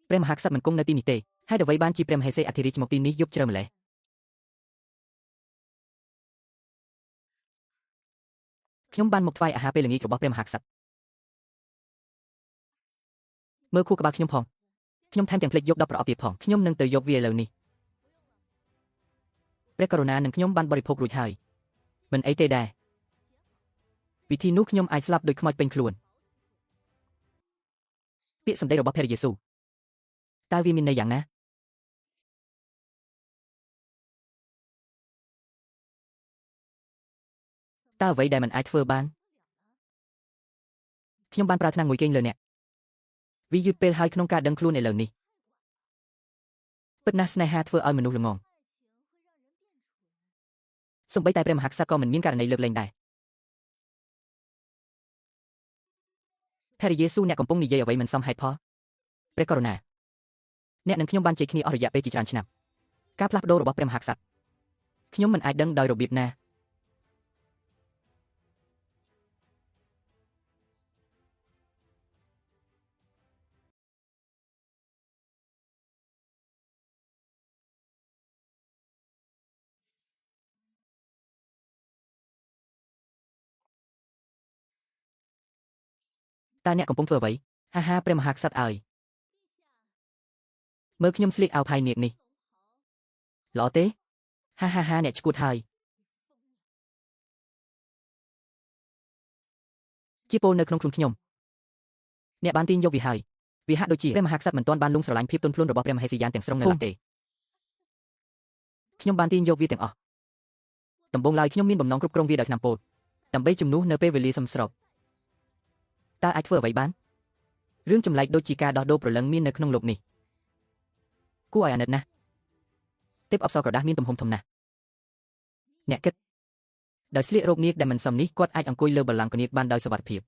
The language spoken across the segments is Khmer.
ព្រះមហាក្សត្រមិនគង់នៅទីនេះទេហើយអ្វីបានជាព្រះមហេសីអធិរាជមកទីនេះយប់ជ្រៅម្ល៉េះខ្ញុំបានមកថ្វាយអាហារពេលល្ងាចរបស់ព្រះមហាក្សត្រមើលខួរក្បាលខ្ញុំផងខ្ញុំថែមទាំងភ្លេចយក10ប្រអប់ទៀតផងខ្ញុំនឹងទៅយកវាឥឡូវនេះព្រះករុណានឹងខ្ញុំបានបរិភោគរួចហើយមិនអីទេដែរវិធីនោះខ្ញុំអាចស្លាប់ដោយខ្មោចពេញខ្លួនពាក្យសម្ដីរបស់ព្រះយេស៊ូវតើវាមានន័យយ៉ាងណាតើអ្វីដែលមិនអាចធ្វើបានខ្ញុំបានប្រើថ្នាំងុយគេងលើអ្នកវាយឺតពេលហើយក្នុងការដឹងខ្លួនឥឡូវនេះពិតណាស់ស្នេហាធ្វើឲ្យមនុស្សល្ងងសូម្បីតែព្រះមហាក្សត្រក៏មិនមានករណីលើកលែងដែរព្រះយេស៊ូវអ្នកកំពុងនិយាយអ្វីមិនសមហេតុផលព្រះករុណាអ្នកនិងខ្ញុំបានជ័យគ្នាអស់រយៈពេលជាច្រើនឆ្នាំការផ្លាស់ប្ដូររបស់ព្រះមហាក្សត្រខ្ញុំមិនអាចដឹងដោយរបៀបណាតើអ្នកកំពុងធ្វើអ្វីហាព្រះមហាក្សត្រអើយមើលខ្ញុំស្លៀកអាវផាយនាគនេះល្អទេហាអ្នកឈួតហើយជាពលនៅក្នុងខ្លួនខ្ញុំអ្នកបានទាញយកវាហើយវាហាក់ដូចជាព្រះមហាក្សត្រមិនទាន់បានលង់ស្រឡាញ់ភាពទន់ភ្លន់របស់ព្រះមហេសីយ៉ាងទាំងស្រុងនៅឡើយទេខ្ញុំបានទាញយកវាទាំងអស់ដំបូងឡើយខ្ញុំមានបំណងគ្រប់គ្រងវាដោយថ្នាំពោតដើម្បីជំនួសនៅពេលវេលាសមស្របតើអាចធ្វើអ្វីបានរឿងចម្លែកដូចជាការដោះដូរព្រលឹងមាននៅក្នុងលោកនេះគួរឲ្យអាណិតណាស់ទេពអប្សរក្រដាសមានទំហំធំណាស់អ្នកគិតដោយស្លៀករោគនាគដែលមិនសមនេះគាត់អាចអង្គុយលើបល្ល័ង្កនាគបានដោយសុវត្ថិភាព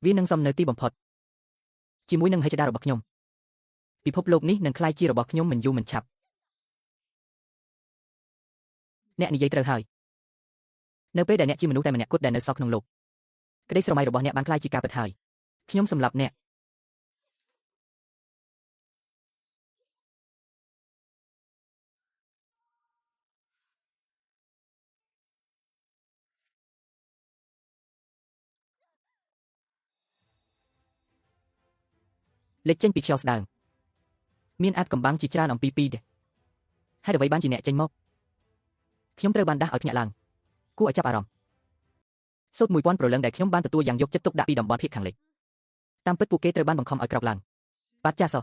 វានឹងសមនៅទីបំផុតជាមួយនឹងមហិច្ឆតារបស់ខ្ញុំពិភពលោកនេះនឹងក្លាយជារបស់ខ្ញុំមិនយូរមិនឆាប់អ្នកនិយាយត្រូវហើយនៅពេលដែលអ្នកជាមនុស្សតែម្នាក់គត់ដែលនៅសល់ក្នុងលោកក្តីស្រមៃរបស់អ្នកបានក្លាយជាការពិតហើយខ្ញុំសម្លាប់អ្នកលេចចេញពីខ្យល់ស្ដើងមានអាចកំបាំងជាច្រើនអំពីពីរហើយអ្វីបានជាអ្នកចេញមកខ្ញុំត្រូវបានដាស់ឲ្យភ្ញាក់ឡើងគួរឲ្យចាប់អារម្មណ៍សូត្រ1000ព្រលឹងដែលខ្ញុំបានទទួលយ៉ាងយកចិត្តទុកដាក់ពីតំបន់ភាគខាងលិចតាមពិតពួកគេត្រូវបានបង្ខំឲ្យក្រោកឡើងបាទចាសោះ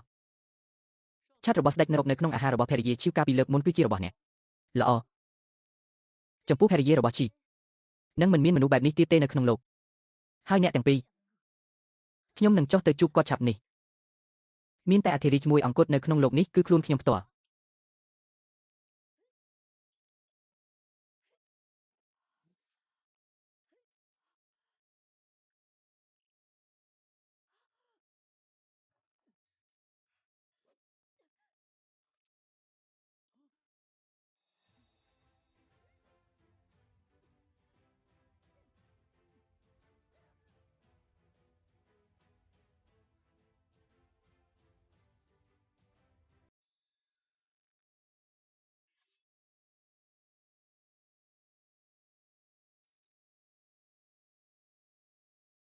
ឆាត់របស់ស្ដេចនរកនៅក្នុងអាហាររបស់ភរិយាឈីវកាលពីលើកមុនគឺជារបស់អ្នកល្អចំពោះភរិយារបស់ឈីនឹងមិនមានមនុស្សបែបនេះទៀតទេនៅក្នុងលោកហើយអ្នកទាំងពីរខ្ញុំនឹងចុះទៅជួបគាត់ឆាប់នេះមានតែអធិរាជមួយអង្គុតនៅក្នុងលោកនេះគឺខ្លួនខ្ញុំផ្ទាល់